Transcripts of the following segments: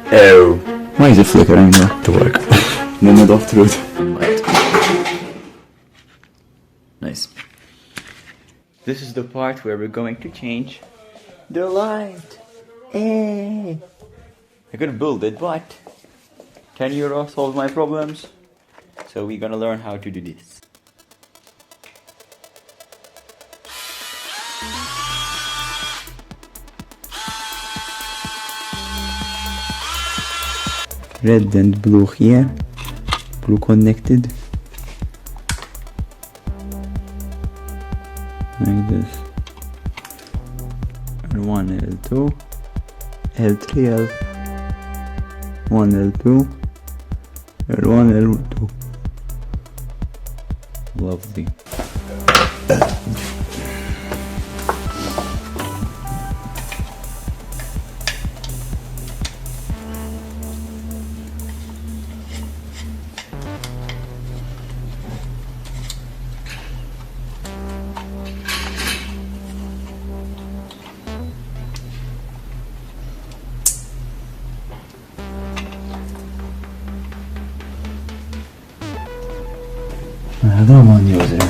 Oh. Why is it flickering though? To work. Moment of truth. Right. Nice. This is the part where we're going to change the light. Hey. I could build it, but 10 euros solves my problems. So we're gonna learn how to do this. Red and blue here. Blue connected. Like this. L1, L2, L3, L1, L2, L1, L2. Lovely. Another one user.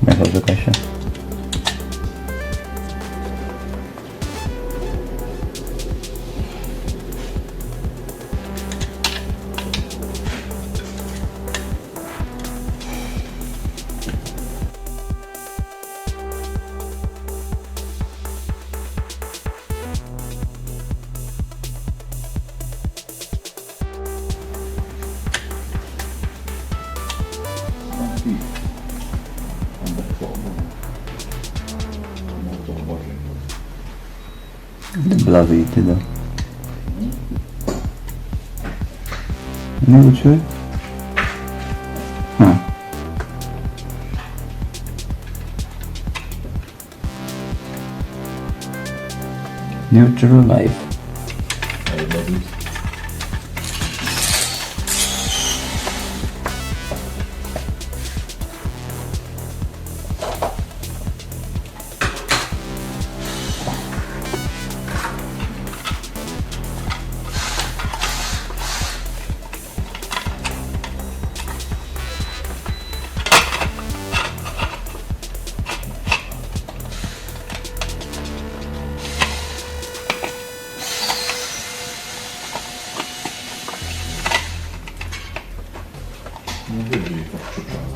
Meghozzuk se. Blawity, da. Не лучше? Neutral life.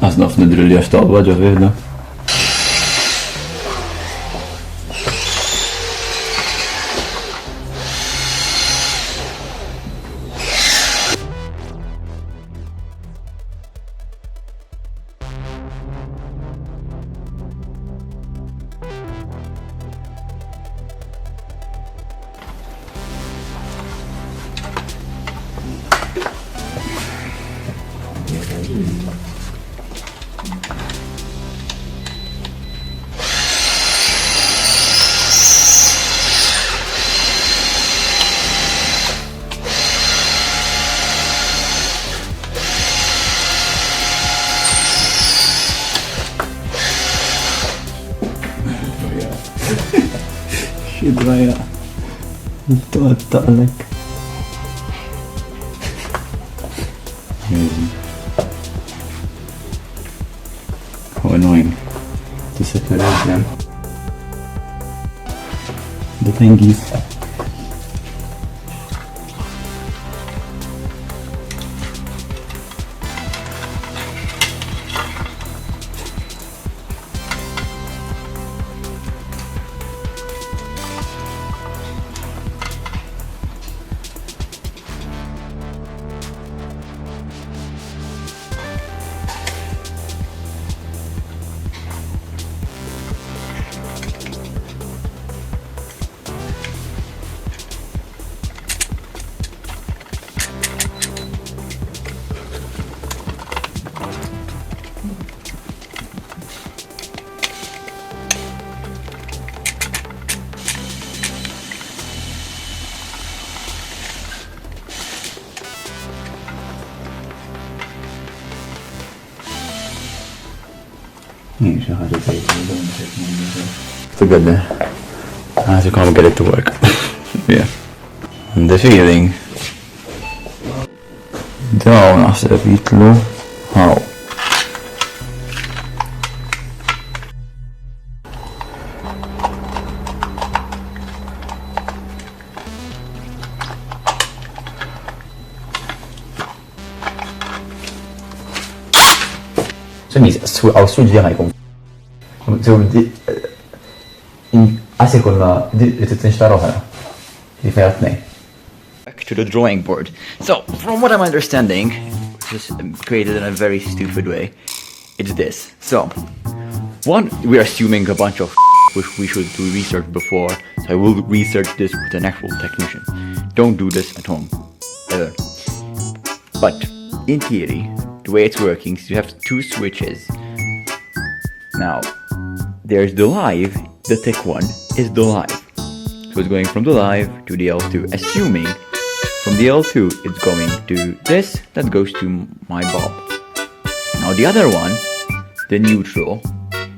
A znów nadryliasz to obładzie, no. شي ضايع متوتر لك. How annoying to separate them. The thing is It's a good then. I should come get it to work. Yeah. The feeling. Da naħseb jitlu. How? I'll switch the icon. So back to the drawing board. So from what I'm understanding, just created in a very stupid way, it's this. So one, we're assuming a bunch of which we should do research before, so I will research this with an actual technician. Don't do this at home ever. But in theory, the way it's working is you have two switches. Now, there's the live, the thick one is the live. So it's going from the live to the L2, assuming from the L2 it's going to this, that goes to my bulb. Now the other one, the neutral,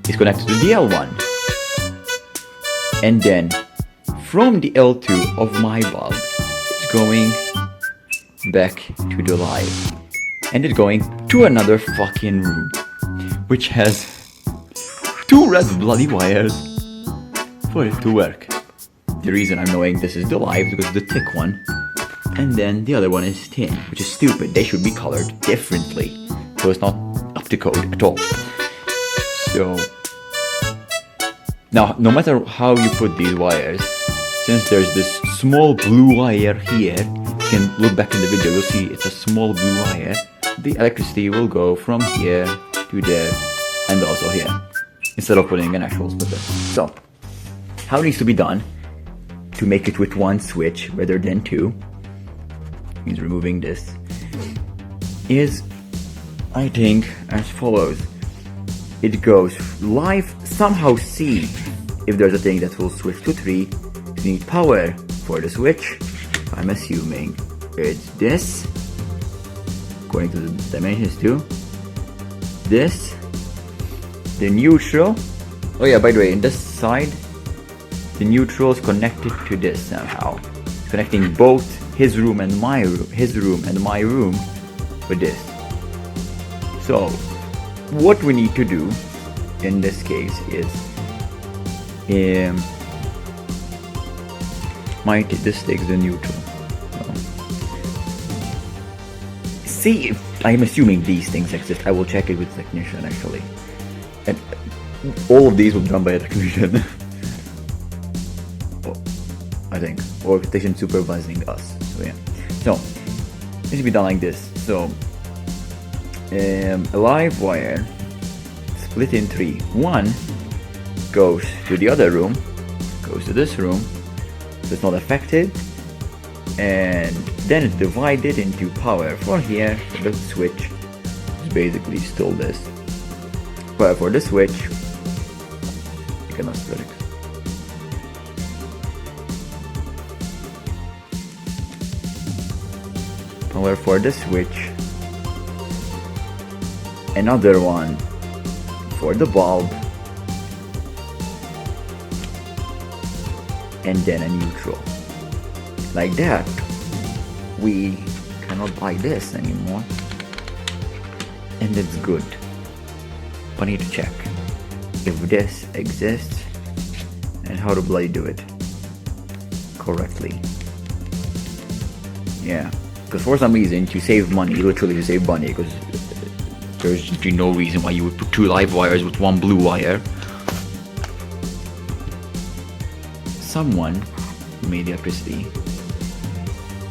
is connected to the L1. And then from the L2 of my bulb, it's going back to the live. And it's going to another fucking room, which has two red bloody wires for it to work. The reason I'm knowing this is the live is because the thick one, and then the other one is thin, which is stupid. They should be colored differently, so it's not up to code at all. So now, no matter how you put these wires, since there's this small blue wire here, you can look back in the video, you'll see it's a small blue wire. The electricity will go from here to there and also here, instead of putting an actual splitter. So, how it needs to be done to make it with one switch rather than two, means removing this, is, I think, as follows. It goes live, somehow see if there's a thing that will switch to 3. You need power for the switch. I'm assuming it's this, according to the dimensions too. This, the neutral. Oh yeah, by the way, in this side, the neutral is connected to this somehow. It's connecting both his room and my room, his room and my room with this. So, what we need to do in this case is, this takes the neutral. See if, I'm assuming these things exist. I will check it with the technician actually. And all of these will be done by a technician. I think. Or a technician supervising us. So yeah. So, it should be done like this. So, a live wire split in 3. One goes to the other room, goes to this room, so it's not affected, and then it's divided into power for here. The switch is basically still this. Power for the switch, I cannot split it. Power for the switch, another one for the bulb, and then a neutral. Like that, we cannot buy this anymore, and it's good. But I need to check if this exists and how to bloody do it correctly. Yeah, because for some reason, to save money, literally to save money, because there's usually no reason why you would put 2 live wires with 1 blue wire. Someone who made the electricity,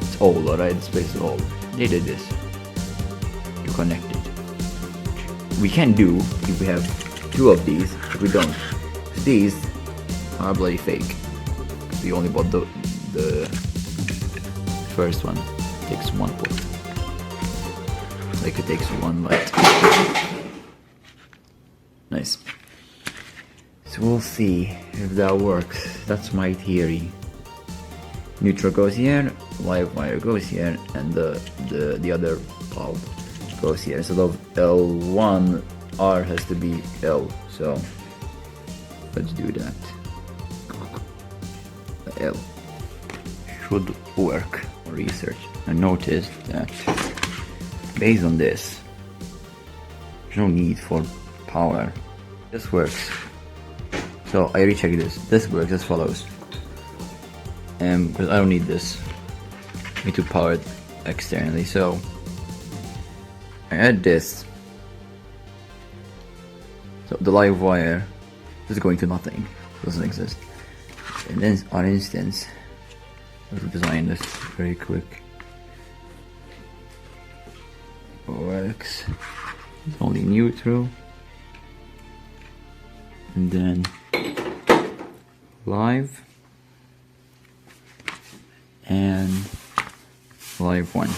it's old, alright, this place is old. They did this to connect it. We can do if we have 2 of these, but we don't. These are bloody fake. We only bought the first one. It takes 1 port. Like it takes 1 light. Nice. So we'll see if that works. That's my theory. Neutral goes here, live wire goes here, and the other bulb goes here. Instead of L1 R has to be L, so let's do that. The L should work. Research. I noticed that based on this, there's no need for power. This works. So I recheck this. This works as follows. Because I don't need this. I need to power it externally. So I add this. So the live wire is going to nothing. Doesn't exist. And then on instance, let's design this very quick. Works. It's only neutral. And then live and live 1.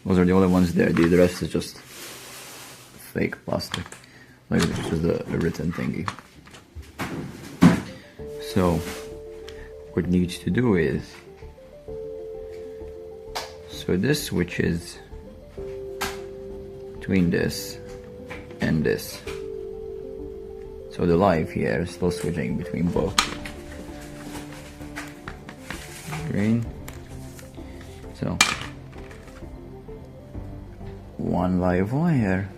Those are the only ones there. The rest is just fake plastic. Like this is the written thingy. So what it needs to do is, so this switches between this and this. So the live here is still switching between both. Green. So one live wire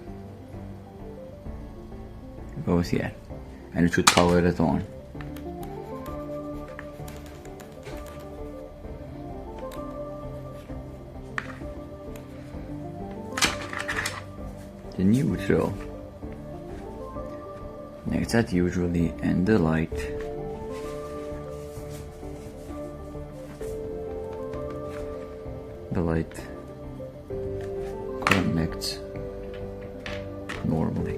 goes here, and it should power it on. The neutral next that usually, and the light connects normally.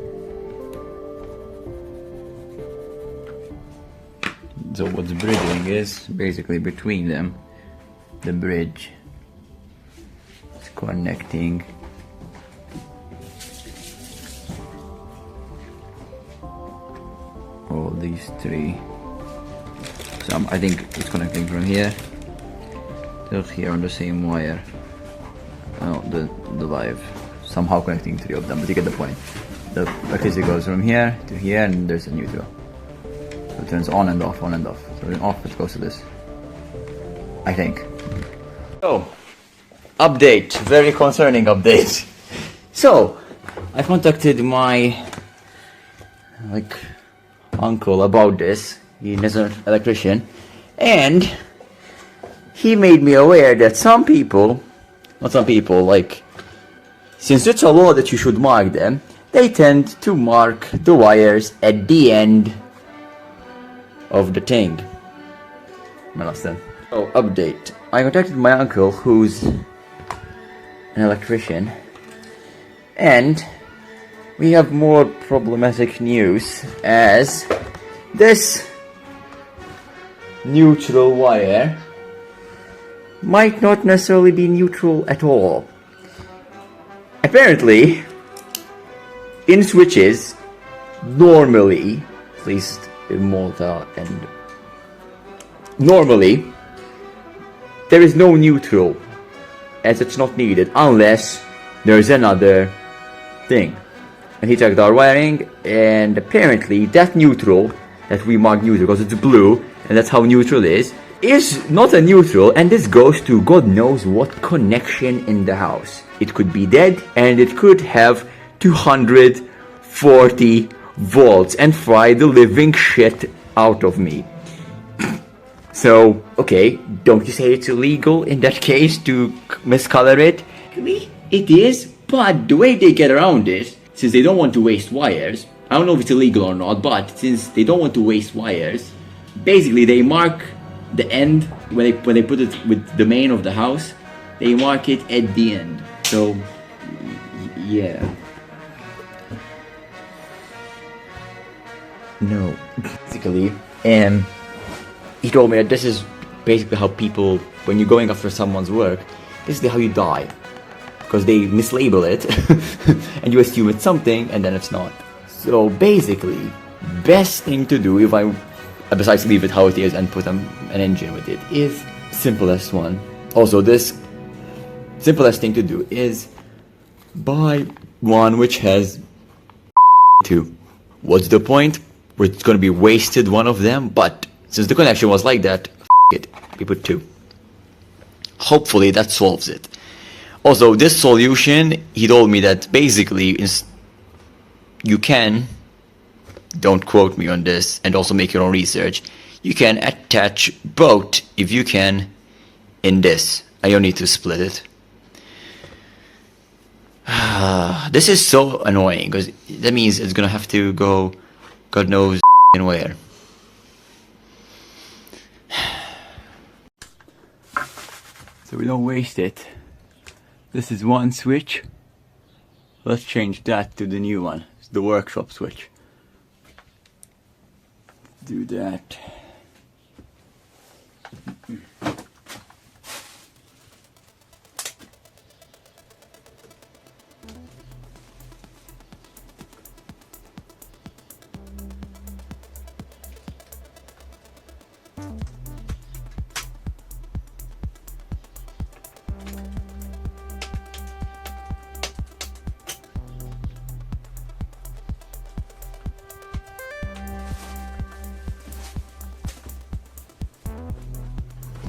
So what's bridging is basically between them. The bridge is connecting all these three. So I think it's connecting from here to here on the same wire. Oh, the live somehow connecting three of them, but you get the point. The electricity goes from here to here, and there's a neutral. So it turns on and off, on and off. So then off it goes to this, I think. So, update, very concerning update. So, I contacted my uncle about this. He is an electrician, and he made me aware that some people, since it's a law that you should mark them, they tend to mark the wires at the end of the thing. So, update. I contacted my uncle, who's an electrician, and we have more problematic news, as this neutral wire might not necessarily be neutral at all. Apparently, in switches, normally, at least in Malta, and normally, there is no neutral, as it's not needed unless there's another thing. And he checked our wiring, and apparently that neutral, that we mark neutral because it's blue, and that's how neutral is not a neutral, and this goes to God knows what connection in the house. It could be dead, and it could have 240 volts and fry the living shit out of me. So, okay, don't you say it's illegal in that case to miscolor it? It is, but the way they get around it, since they don't want to waste wires, I don't know if it's illegal or not, but since they don't want to waste wires, basically they mark the end, when they put it with the main of the house, they mark it at the end. So, yeah. No. Basically, he told me that this is basically how people, when you're going after someone's work, this is how you die. Because they mislabel it, and you assume it's something, and then it's not. So basically, best thing to do, besides leave it how it is and put an engine with it, is simplest one. Also, this simplest thing to do is buy one which has 2. What's the point? It's gonna be wasted one of them, but since the connection was like that, it. We put 2. Hopefully that solves it. Also, this solution, he told me that basically you can, don't quote me on this, and also make your own research, you can attach both, if you can, in this. I don't need to split it. This is so annoying, because that means it's gonna have to go God knows where. So we don't waste it. This is one switch. Let's change that to the new one. It's the workshop switch. Do that.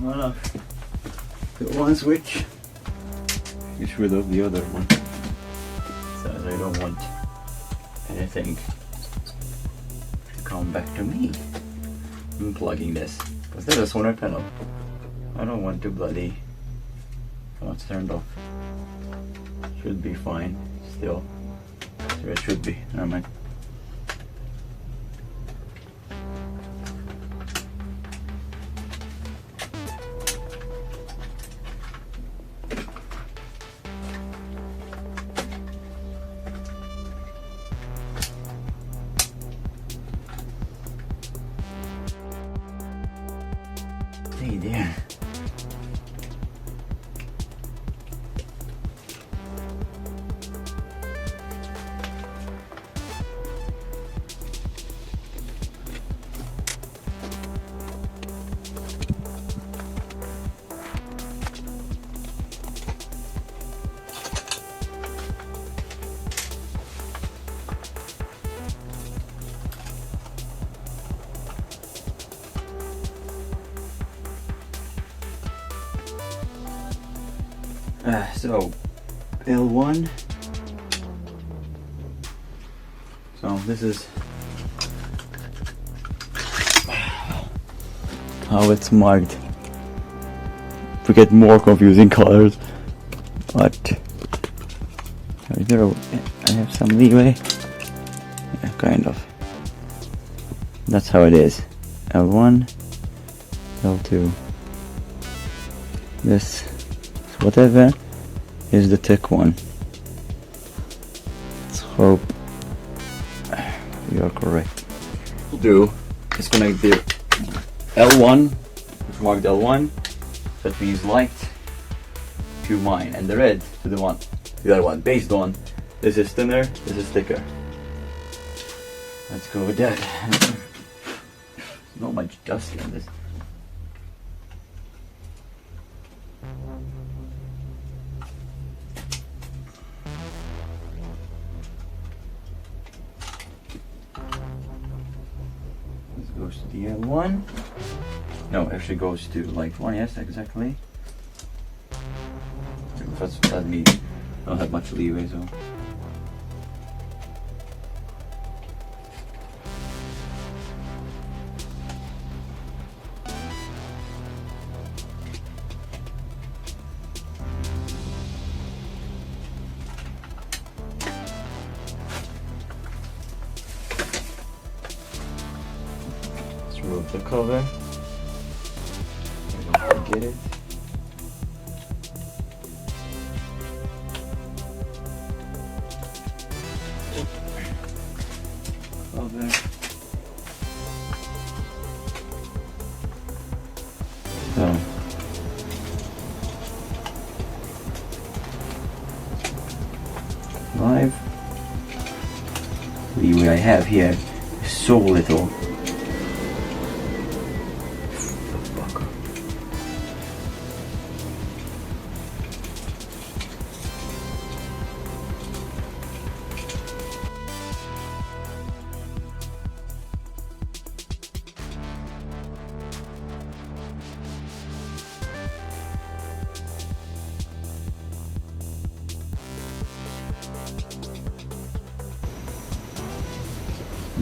Well, the one switch, get rid of the other one, so I don't want anything to come back to me. I'm plugging this, because there's a solar panel. I don't want to bloody, oh, it's turned off. Should be fine, still. Sure it should be, never mind. Hey there. So L1. So this is how it's marked. We get more confusing colors, but I have some leeway. Yeah, kind of. That's how it is. L1, L2. This is whatever is the thick one. Let's hope we are correct. We'll do is connect the L1, which marked L1, that means light, to mine, and the red to the other one, based on this is thinner, this is thicker. Let's go with that. Not much dust in this. Goes to the L1. No, actually goes to light 1, yes, exactly. That means I don't have much leeway, so. Remove the cover. Don't forget it. Cover. So. Live. Leeway I have here is so little.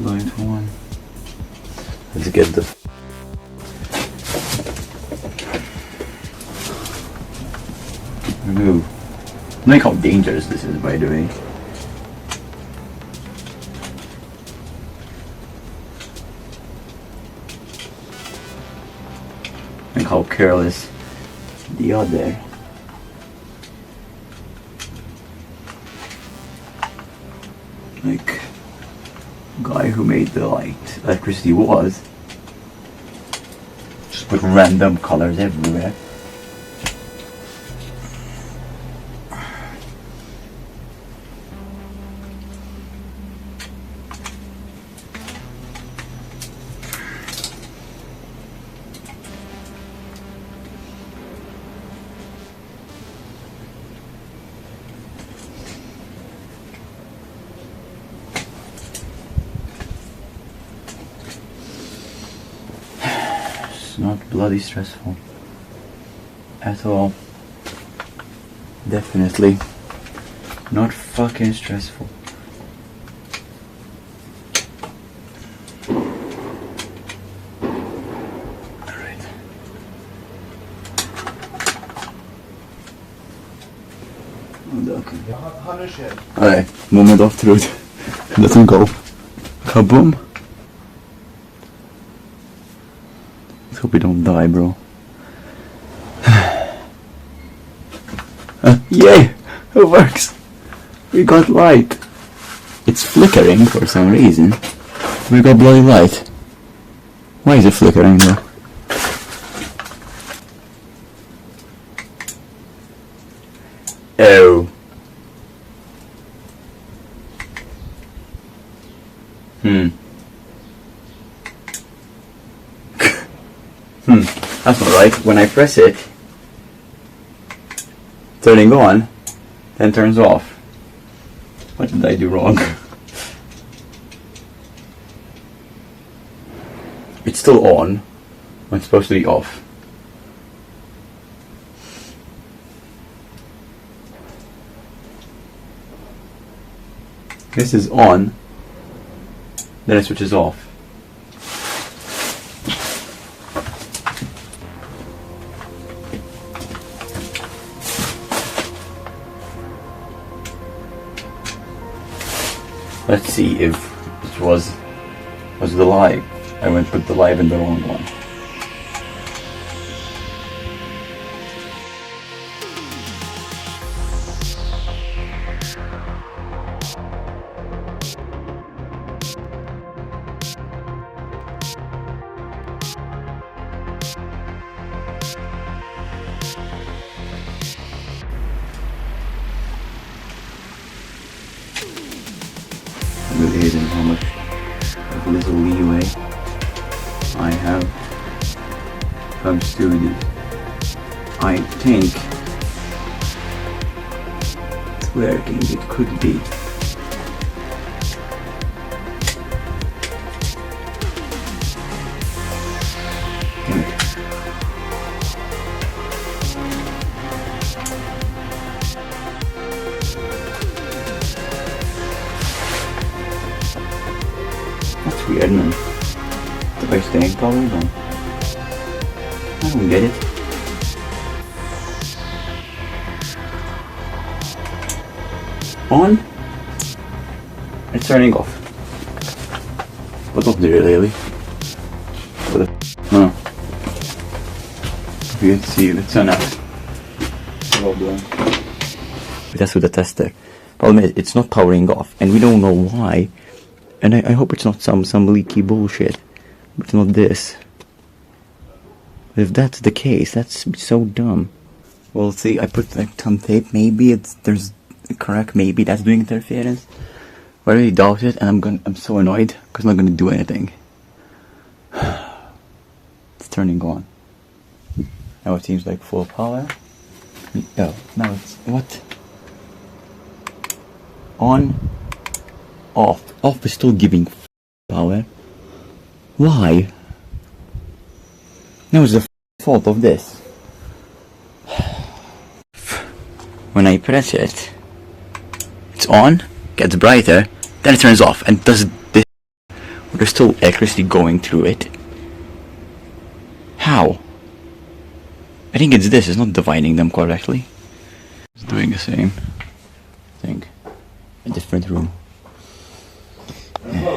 Light one. Let's get the remove. Look how dangerous this is, by the way. Look how careless the other. Like guy who made the light electricity was just put random colors everywhere. It's not bloody stressful at all. Definitely not fucking stressful. Alright. Alright, moment of truth. Let him go. Kaboom. Let's hope we don't die, bro. Yay! It works! We got light! It's flickering for some reason. We got bloody light. Why is it flickering though? Oh. That's not right. When I press it, turning on, then turns off. What did I do wrong? It's still on when it's supposed to be off. This is on, then it switches off. Let's see if it was the live. I went put the live in the wrong one. Really hidden how much of little leeway I have comes to this. I think it's working. It could be. Damn it. That's weird, man. By staying powered on. I don't get it. On. It's turning off. What up there, really? What the f? No. You can see it's turn out. That's with the tester. Problem is, it's not powering off, and we don't know why. And I hope it's not some leaky bullshit. But not this. If that's the case, that's so dumb. Well, see, I put like some tape. Maybe there's a crack. Maybe that's doing interference. But I really doubt it, and I'm so annoyed because I'm not gonna do anything. It's turning on. Now it seems like full power. Oh, now it's what? On, off. Off is still giving power. Why? That was the fault of this. When I press it, it's on, gets brighter, then it turns off and does this. There's still electricity going through it. How? I think it's this, it's not dividing them correctly. It's doing the same thing. A different room. Yeah.